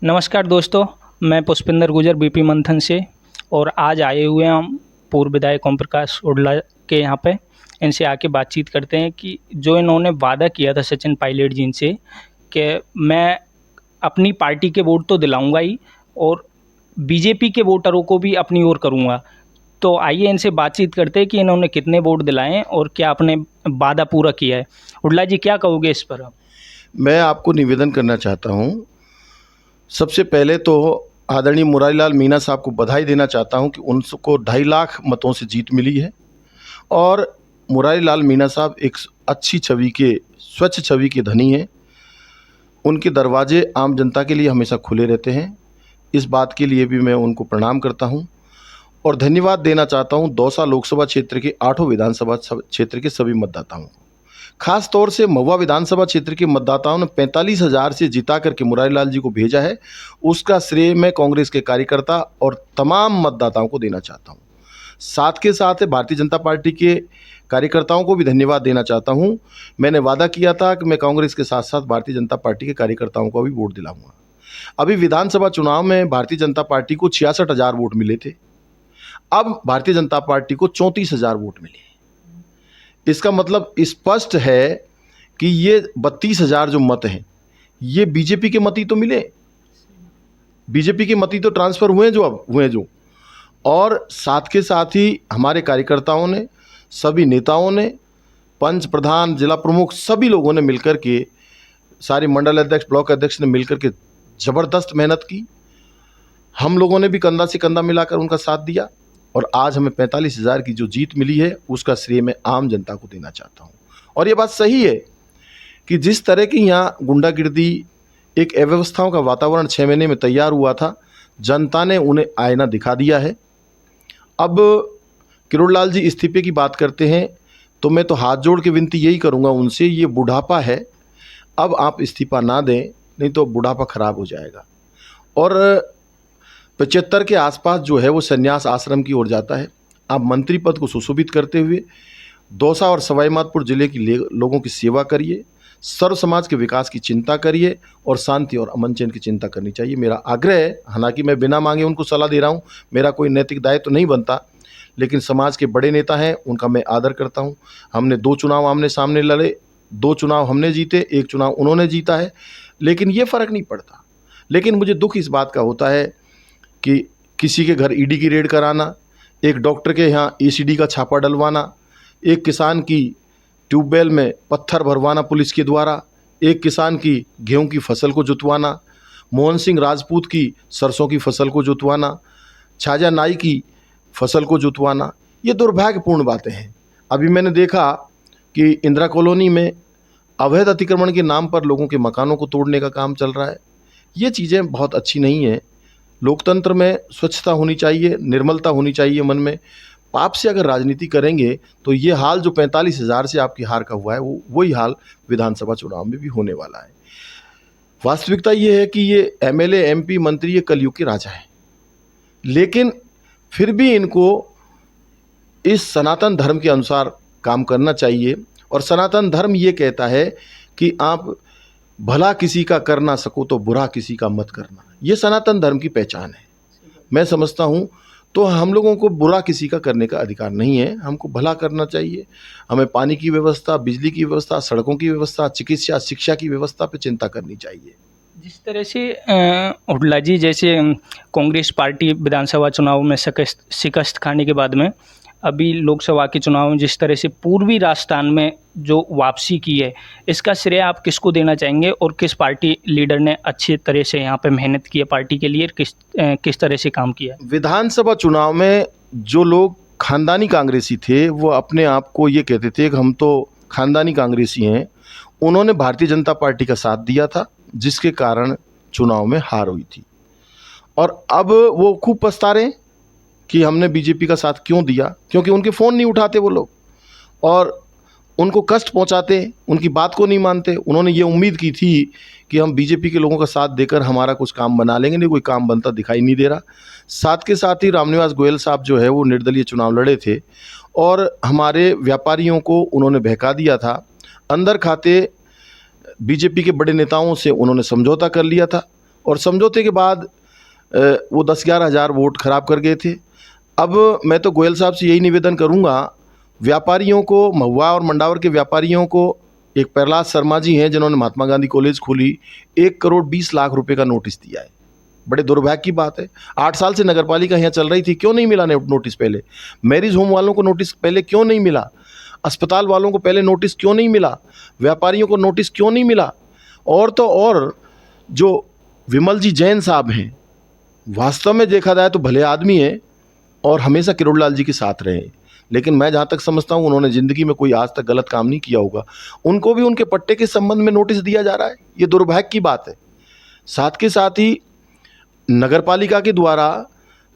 नमस्कार दोस्तों, मैं पुष्पिंदर गुर्जर बीपी मंथन से। और आज आए हुए हैं हम पूर्व विधायक ओम प्रकाश उडला के यहाँ पे। इनसे आके बातचीत करते हैं कि जो इन्होंने वादा किया था सचिन पायलट जी से कि मैं अपनी पार्टी के वोट तो दिलाऊंगा ही और बीजेपी के वोटरों को भी अपनी ओर करूंगा। तो आइए इनसे बातचीत करते हैं कि इन्होंने कितने वोट दिलाए हैं और क्या आपने वादा पूरा किया है। उडला जी, क्या कहोगे इस पर आप? मैं आपको निवेदन करना चाहता हूँ। सबसे पहले तो आदरणीय मुरारीलाल मीणा साहब को बधाई देना चाहता हूँ कि उनको 2.5 लाख मतों से जीत मिली है। और मुरारीलाल मीणा साहब एक अच्छी छवि के, स्वच्छ छवि के धनी हैं। उनके दरवाजे आम जनता के लिए हमेशा खुले रहते हैं। इस बात के लिए भी मैं उनको प्रणाम करता हूँ और धन्यवाद देना चाहता हूँ दौसा लोकसभा क्षेत्र के 8 विधानसभा क्षेत्र के सभी मतदाताओं को। खास तौर से महुआ विधानसभा क्षेत्र के मतदाताओं ने 45,000 से जिता करके मुरारीलाल जी को भेजा है। उसका श्रेय मैं कांग्रेस के कार्यकर्ता और तमाम मतदाताओं को देना चाहता हूं। साथ के साथ भारतीय जनता पार्टी के कार्यकर्ताओं को भी धन्यवाद देना चाहता हूं। मैंने वादा किया था कि मैं कांग्रेस के साथ साथ भारतीय जनता पार्टी के कार्यकर्ताओं को भी वोट दिलाऊंगा। अभी विधानसभा चुनाव में भारतीय जनता पार्टी को 66,000 वोट मिले थे। अब भारतीय जनता पार्टी को 34,000 वोट मिले। इसका मतलब स्पष्ट है कि ये 32,000 जो मत हैं, ये बीजेपी के मत ही तो मिले। बीजेपी के मत ही तो ट्रांसफ़र हुए जो अब हुए जो। और साथ के साथ ही हमारे कार्यकर्ताओं ने, सभी नेताओं ने, पंच प्रधान, जिला प्रमुख, सभी लोगों ने मिलकर के, सारे मंडल अध्यक्ष, ब्लॉक अध्यक्ष ने मिलकर के ज़बरदस्त मेहनत की। हम लोगों ने भी कंधा से कंधा मिलाकर उनका साथ दिया और आज हमें 45,000 की जो जीत मिली है उसका श्रेय मैं आम जनता को देना चाहता हूँ। और ये बात सही है कि जिस तरह की यहाँ गुंडागिर्दी, एक अव्यवस्थाओं का वातावरण 6 महीने में तैयार हुआ था, जनता ने उन्हें आईना दिखा दिया है। अब किरोड़लाल जी इस्तीफे की बात करते हैं तो मैं तो हाथ जोड़ के विनती यही करूँगा उनसे, ये बुढ़ापा है, अब आप इस्तीफा ना दें, नहीं तो बुढ़ापा खराब हो जाएगा। और 75 के आसपास जो है वो संन्यास आश्रम की ओर जाता है। आप मंत्री पद को सुशोभित करते हुए दौसा और सवाईमाधोपुर जिले की लोगों की सेवा करिए, सर्व समाज के विकास की चिंता करिए और शांति और अमन चैन की चिंता करनी चाहिए। मेरा आग्रह है, हालांकि मैं बिना मांगे उनको सलाह दे रहा हूँ, मेरा कोई नैतिक दायित्व तो नहीं बनता, लेकिन समाज के बड़े नेता हैं, उनका मैं आदर करता हूँ। हमने 2 चुनाव आमने सामने लड़े, 2 चुनाव हमने जीते, 1 चुनाव उन्होंने जीता है, लेकिन ये फ़र्क नहीं पड़ता। लेकिन मुझे दुख इस बात का होता है कि किसी के घर ईडी की रेड कराना, एक डॉक्टर के यहाँ ईसीडी का छापा डलवाना, एक किसान की ट्यूबवेल में पत्थर भरवाना पुलिस के द्वारा, एक किसान की गेहूं की फसल को जुतवाना, मोहन सिंह राजपूत की सरसों की फसल को जुतवाना, छाजा नाई की फसल को जुतवाना, ये दुर्भाग्यपूर्ण बातें हैं। अभी मैंने देखा कि इंदिरा कॉलोनी में अवैध अतिक्रमण के नाम पर लोगों के मकानों को तोड़ने का काम चल रहा है। ये चीज़ें बहुत अच्छी नहीं हैं। लोकतंत्र में स्वच्छता होनी चाहिए, निर्मलता होनी चाहिए मन में। पाप से अगर राजनीति करेंगे तो ये हाल जो 45,000 से आपकी हार का हुआ है, वो वही हाल विधानसभा चुनाव में भी होने वाला है। वास्तविकता ये है कि ये एमएलए, एमपी, मंत्री ये कलयुग के राजा हैं, लेकिन फिर भी इनको इस सनातन धर्म के अनुसार काम करना चाहिए। और सनातन धर्म ये कहता है कि आप भला किसी का कर ना सको तो बुरा किसी का मत करना। ये सनातन धर्म की पहचान है, मैं समझता हूँ। तो हम लोगों को बुरा किसी का करने का अधिकार नहीं है, हमको भला करना चाहिए। हमें पानी की व्यवस्था, बिजली की व्यवस्था, सड़कों की व्यवस्था, चिकित्सा, शिक्षा की व्यवस्था पे चिंता करनी चाहिए। जिस तरह से उडला जी, जैसे कांग्रेस पार्टी विधानसभा चुनाव में शिकस्त खाने के बाद में अभी लोकसभा के चुनाव में जिस तरह से पूर्वी राजस्थान में जो वापसी की है, इसका श्रेय आप किसको देना चाहेंगे और किस पार्टी लीडर ने अच्छी तरह से यहाँ पे मेहनत की है पार्टी के लिए, किस तरह से काम किया है? विधानसभा चुनाव में जो लोग खानदानी कांग्रेसी थे वो अपने आप को ये कहते थे कि हम तो खानदानी कांग्रेसी हैं, उन्होंने भारतीय जनता पार्टी का साथ दिया था, जिसके कारण चुनाव में हार हुई थी। और अब वो खूब पछता रहे हैं कि हमने बीजेपी का साथ क्यों दिया, क्योंकि उनके फ़ोन नहीं उठाते वो लोग और उनको कष्ट पहुंचाते, उनकी बात को नहीं मानते। उन्होंने ये उम्मीद की थी कि हम बीजेपी के लोगों का साथ देकर हमारा कुछ काम बना लेंगे, नहीं कोई काम बनता दिखाई नहीं दे रहा। साथ के साथ ही रामनिवास गोयल साहब जो है वो निर्दलीय चुनाव लड़े थे और हमारे व्यापारियों को उन्होंने बहका दिया था। अंदर खाते बीजेपी के बड़े नेताओं से उन्होंने समझौता कर लिया था और समझौते के बाद वो 10-11 हज़ार वोट खराब कर गए थे। अब मैं तो गोयल साहब से यही निवेदन करूंगा, व्यापारियों को, महुआ और मंडावर के व्यापारियों को, एक प्रहलाद शर्मा जी हैं जिन्होंने महात्मा गांधी कॉलेज खोली, 1,20,00,000 रुपए का नोटिस दिया है। बड़े दुर्भाग्य की बात है, 8 साल से नगरपालिका यहाँ चल रही थी, क्यों नहीं मिला नोटिस पहले? मैरिज होम वालों को नोटिस पहले क्यों नहीं मिला? अस्पताल वालों को पहले नोटिस क्यों नहीं मिला? व्यापारियों को नोटिस क्यों नहीं मिला? और तो और जो विमल जी जैन साहब हैं, वास्तव में देखा जाए तो भले आदमी हैं और हमेशा किरोड़लाल जी के साथ रहे, लेकिन मैं जहाँ तक समझता हूँ उन्होंने ज़िंदगी में कोई आज तक गलत काम नहीं किया होगा। उनको भी उनके पट्टे के संबंध में नोटिस दिया जा रहा है, ये दुर्भाग्य की बात है। साथ के साथ ही नगरपालिका के द्वारा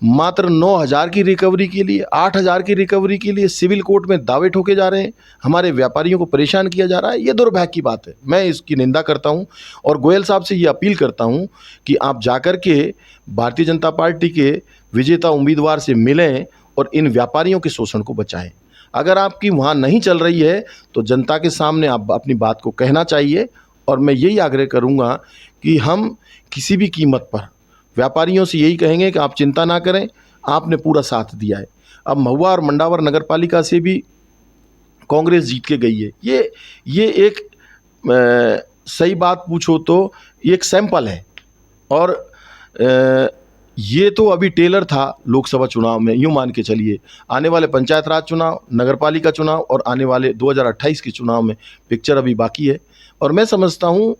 मात्र 9,000 की रिकवरी के लिए, 8,000 की रिकवरी के लिए सिविल कोर्ट में दावे ठोके जा रहे हैं, हमारे व्यापारियों को परेशान किया जा रहा है, ये दुर्भाग्य की बात है। मैं इसकी निंदा करता हूं और गोयल साहब से ये अपील करता हूं कि आप जाकर के भारतीय जनता पार्टी के विजेता उम्मीदवार से मिलें और इन व्यापारियों के शोषण को बचाएं। अगर आपकी वहाँ नहीं चल रही है तो जनता के सामने आप अपनी बात को कहना चाहिए। और मैं यही आग्रह करूँगा कि हम किसी भी कीमत पर व्यापारियों से यही कहेंगे कि आप चिंता ना करें, आपने पूरा साथ दिया है। अब महुआ और मंडावर नगर पालिका से भी कांग्रेस जीत के गई है। ये एक सही बात पूछो तो ये एक सैंपल है। और ये तो अभी टेलर था लोकसभा चुनाव में, यूँ मान के चलिए आने वाले पंचायत राज चुनाव, नगरपालिका चुनाव और आने वाले 2028 के चुनाव में पिक्चर अभी बाकी है। और मैं समझता हूँ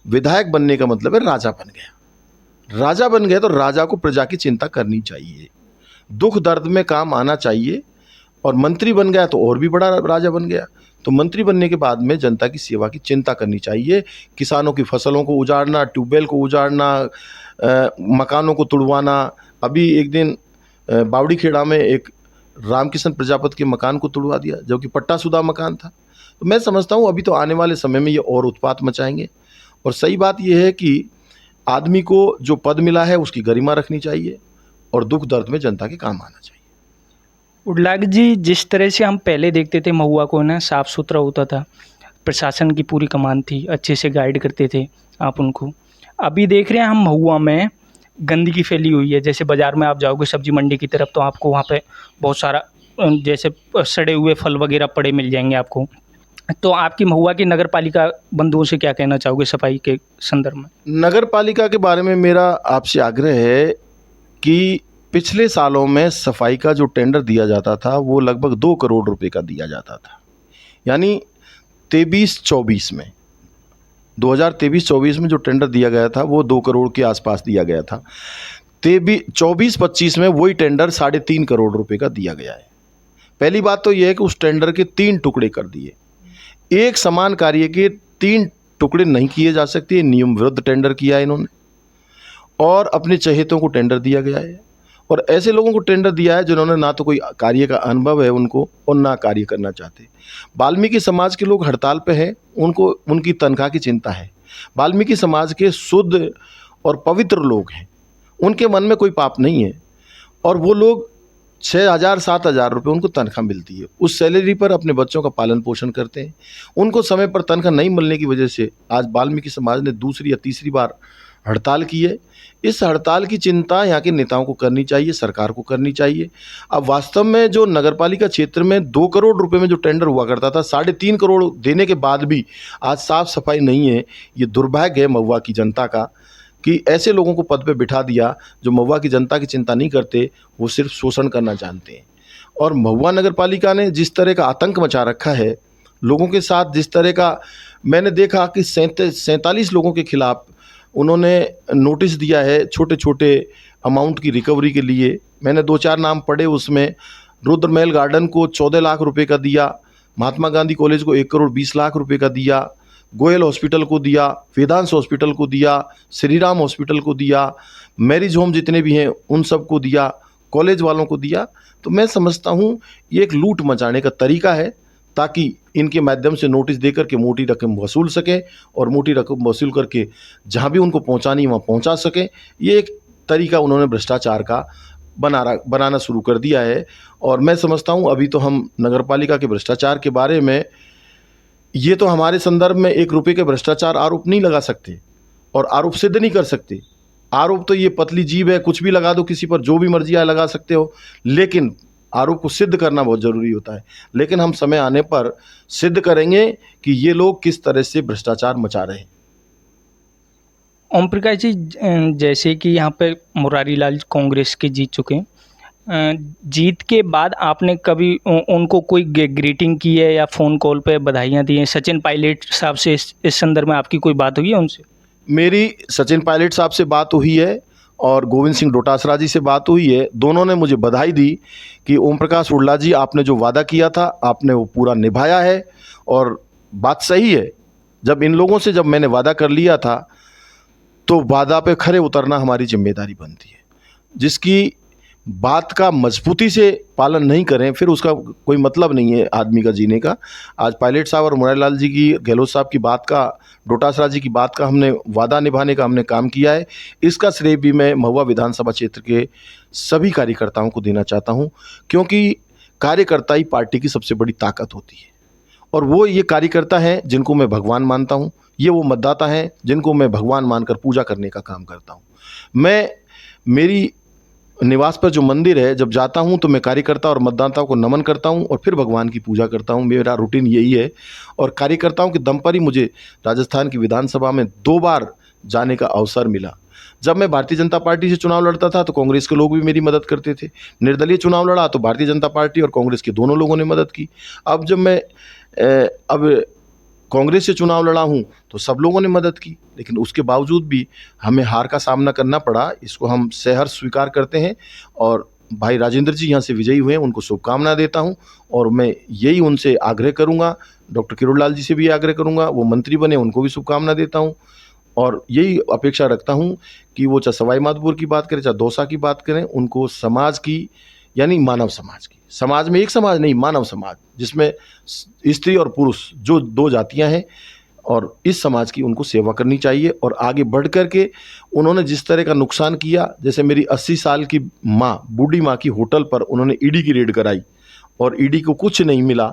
विधायक बनने का मतलब है राजा बन गया। राजा बन गए तो राजा को प्रजा की चिंता करनी चाहिए, दुख दर्द में काम आना चाहिए। और मंत्री बन गया तो और भी बड़ा राजा बन गया। तो मंत्री बनने के बाद में जनता की सेवा की चिंता करनी चाहिए। किसानों की फसलों को उजाड़ना, ट्यूबवेल को उजाड़ना, मकानों को तुड़वाना। अभी एक दिन बावड़ी खेड़ा में एक रामकिशन प्रजापति के मकान को तुड़वा दिया जो कि पट्टाशुदा मकान था। तो मैं समझता हूँ अभी तो आने वाले समय में ये और उत्पात मचाएंगे। और सही बात यह है कि आदमी को जो पद मिला है उसकी गरिमा रखनी चाहिए और दुख दर्द में जनता के काम आना चाहिए। उडलाग जी, जिस तरह से हम पहले देखते थे महुआ को ना साफ़ सुथरा होता था, प्रशासन की पूरी कमान थी, अच्छे से गाइड करते थे आप उनको। अभी देख रहे हैं हम महुआ में गंदगी फैली हुई है। जैसे बाज़ार में आप जाओगे सब्जी मंडी की तरफ तो आपको वहाँ पे बहुत सारा जैसे सड़े हुए फल वगैरह पड़े मिल जाएंगे आपको। तो आपकी महुआ की नगर पालिका बंधुओं से क्या कहना चाहोगे सफाई के संदर्भ में? नगर पालिका के बारे में मेरा आपसे आग्रह है कि पिछले सालों में सफाई का जो टेंडर दिया जाता था वो लगभग 2 करोड़ रुपए का दिया जाता था। यानी 23-24 में 2023-24 में जो टेंडर दिया गया था वो 2 करोड़ के आसपास दिया गया था। 24-25 में वही टेंडर 3.5 करोड़ रुपए का दिया गया है। पहली बात तो यह है कि उस टेंडर के 3 टुकड़े कर दिए। एक समान कार्य के 3 टुकड़े नहीं किए जा सकते, नियम विरुद्ध टेंडर किया है इन्होंने और अपने चहेतों को टेंडर दिया गया है। और ऐसे लोगों को टेंडर दिया है जिन्होंने ना तो कोई कार्य का अनुभव है उनको और ना कार्य करना चाहते। वाल्मीकि समाज के लोग हड़ताल पे हैं, उनको उनकी तनख्वाह की चिंता है। वाल्मीकि समाज के शुद्ध और पवित्र लोग हैं, उनके मन में कोई पाप नहीं है और वो लोग 6,000-7,000 रुपये उनको तनख्वाह मिलती है। उस सैलरी पर अपने बच्चों का पालन पोषण करते हैं। उनको समय पर तनख्वाह नहीं मिलने की वजह से आज वाल्मीकि समाज ने दूसरी या तीसरी बार हड़ताल की है। इस हड़ताल की चिंता यहाँ के नेताओं को करनी चाहिए, सरकार को करनी चाहिए। अब वास्तव में जो नगरपालिका क्षेत्र में 2 करोड़ रुपए में जो टेंडर हुआ करता था, 3.5 करोड़ देने के बाद भी आज साफ सफाई नहीं है। ये दुर्भाग्य है महुआ की जनता का कि ऐसे लोगों को पद पे बिठा दिया जो महुआ की जनता की चिंता नहीं करते, वो सिर्फ शोषण करना जानते हैं। और महुआ नगर पालिका ने जिस तरह का आतंक मचा रखा है लोगों के साथ, जिस तरह का मैंने देखा कि 47 लोगों के खिलाफ उन्होंने नोटिस दिया है छोटे छोटे अमाउंट की रिकवरी के लिए। मैंने 2-4 नाम पढ़े, उसमें रुद्रमहल गार्डन को 14 लाख रुपए का दिया, महात्मा गांधी कॉलेज को 1,20,00,000 रुपए का दिया, गोयल हॉस्पिटल को दिया, वेदांश हॉस्पिटल को दिया, श्रीराम हॉस्पिटल को दिया, मैरिज होम जितने भी हैं उन सब को दिया, कॉलेज वालों को दिया। तो मैं समझता हूँ ये एक लूट मचाने का तरीका है ताकि इनके माध्यम से नोटिस देकर के मोटी रकम वसूल सके और मोटी रकम वसूल करके जहाँ भी उनको पहुँचानी वहाँ पहुँचा सके। ये एक तरीका उन्होंने भ्रष्टाचार का बनाना शुरू कर दिया है। और मैं समझता हूँ अभी तो हम नगरपालिका के भ्रष्टाचार के बारे में ये तो हमारे संदर्भ में 1 रुपये के भ्रष्टाचार आरोप नहीं लगा सकते और आरोप सिद्ध नहीं कर सकते। आरोप तो ये पतली जीभ है, कुछ भी लगा दो किसी पर, जो भी मर्जी आए लगा सकते हो, लेकिन आरोप को सिद्ध करना बहुत ज़रूरी होता है। लेकिन हम समय आने पर सिद्ध करेंगे कि ये लोग किस तरह से भ्रष्टाचार मचा रहे हैं। ओम प्रकाश जी, जैसे कि यहाँ पे मुरारी लाल कांग्रेस के जीत चुके हैं, जीत के बाद आपने कभी उनको कोई ग्रीटिंग की है या फ़ोन कॉल पे बधाइयाँ दी हैं? सचिन पायलट साहब से इस संदर्भ में आपकी कोई बात हुई है उनसे? मेरी सचिन पायलट साहब से बात हुई है और गोविंद सिंह डोटासरा जी से बात हुई है। दोनों ने मुझे बधाई दी कि ओम प्रकाश उडला जी, आपने जो वादा किया था आपने वो पूरा निभाया है। और बात सही है, जब इन लोगों से जब मैंने वादा कर लिया था तो वादा पे खरे उतरना हमारी जिम्मेदारी बनती है। जिसकी बात का मजबूती से पालन नहीं करें फिर उसका कोई मतलब नहीं है आदमी का जीने का। आज पायलट साहब और मुरारी लाल जी की, गहलोत साहब की बात का, डोटासरा जी की बात का हमने वादा निभाने का हमने काम किया है। इसका श्रेय भी मैं महुआ विधानसभा क्षेत्र के सभी कार्यकर्ताओं को देना चाहता हूं, क्योंकि कार्यकर्ता ही पार्टी की सबसे बड़ी ताकत होती है। और वो ये कार्यकर्ता हैं जिनको मैं भगवान मानता हूँ, ये वो मतदाता हैं जिनको मैं भगवान मानकर पूजा करने का काम करता हूँ। मैं मेरी निवास पर जो मंदिर है जब जाता हूँ तो मैं कार्यकर्ता और मतदाताओं को नमन करता हूँ और फिर भगवान की पूजा करता हूँ। मेरा रूटीन यही है और कार्यकर्ताओं के दम पर ही मुझे राजस्थान की विधानसभा में 2 बार जाने का अवसर मिला। जब मैं भारतीय जनता पार्टी से चुनाव लड़ता था तो कांग्रेस के लोग भी मेरी मदद करते थे। निर्दलीय चुनाव लड़ा तो भारतीय जनता पार्टी और कांग्रेस के दोनों लोगों ने मदद की। अब जब मैं अब कांग्रेस से चुनाव लड़ा हूँ तो सब लोगों ने मदद की, लेकिन उसके बावजूद भी हमें हार का सामना करना पड़ा। इसको हम सहर्ष स्वीकार करते हैं और भाई राजेंद्र जी यहाँ से विजयी हुए हैं, उनको शुभकामना देता हूँ। और मैं यही उनसे आग्रह करूँगा, डॉक्टर किरोड़लाल जी से भी आग्रह करूँगा, वो मंत्री बने उनको भी शुभकामना देता हूँ। और यही अपेक्षा रखता हूँ कि वो चाहे सवाई माधोपुर की बात करें चाहे दौसा की बात करें, उनको समाज की यानी मानव समाज की, समाज में एक समाज नहीं मानव समाज, जिसमें स्त्री और पुरुष जो 2 जातियां हैं, और इस समाज की उनको सेवा करनी चाहिए। और आगे बढ़ कर के उन्होंने जिस तरह का नुकसान किया, जैसे मेरी 80 साल की माँ, बूढ़ी माँ की होटल पर उन्होंने ईडी की रेड कराई और ईडी को कुछ नहीं मिला,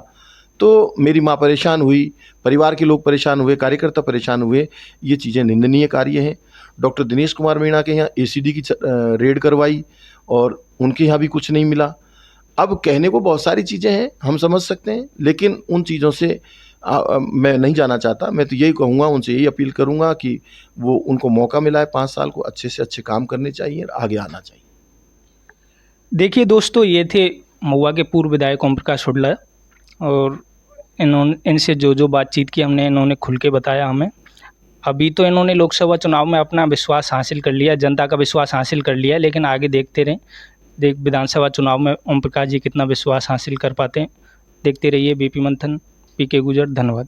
तो मेरी माँ परेशान हुई, परिवार के लोग परेशान हुए, कार्यकर्ता परेशान हुए। ये चीज़ें निंदनीय कार्य हैं। डॉक्टर दिनेश कुमार मीणा के यहाँ एसीडी की रेड करवाई और उनके यहाँ भी कुछ नहीं मिला। अब कहने को बहुत सारी चीज़ें हैं, हम समझ सकते हैं, लेकिन उन चीज़ों से मैं नहीं जाना चाहता। मैं तो यही कहूँगा, उनसे यही अपील करूँगा कि वो उनको मौका मिला है 5 साल को, अच्छे से अच्छे काम करने चाहिए और आगे आना चाहिए। देखिए दोस्तों, ये थे महुआ के पूर्व विधायक ओम प्रकाश उडला, और इनसे जो बातचीत की हमने, इन्होंने खुल के बताया हमें। अभी तो इन्होंने लोकसभा चुनाव में अपना विश्वास हासिल कर लिया, जनता का विश्वास हासिल कर लिया, लेकिन आगे देखते रहें, विधानसभा चुनाव में ओम प्रकाश जी कितना विश्वास हासिल कर पाते हैं। देखते रहिए बीपी मंथन, पीके गुजर। धन्यवाद।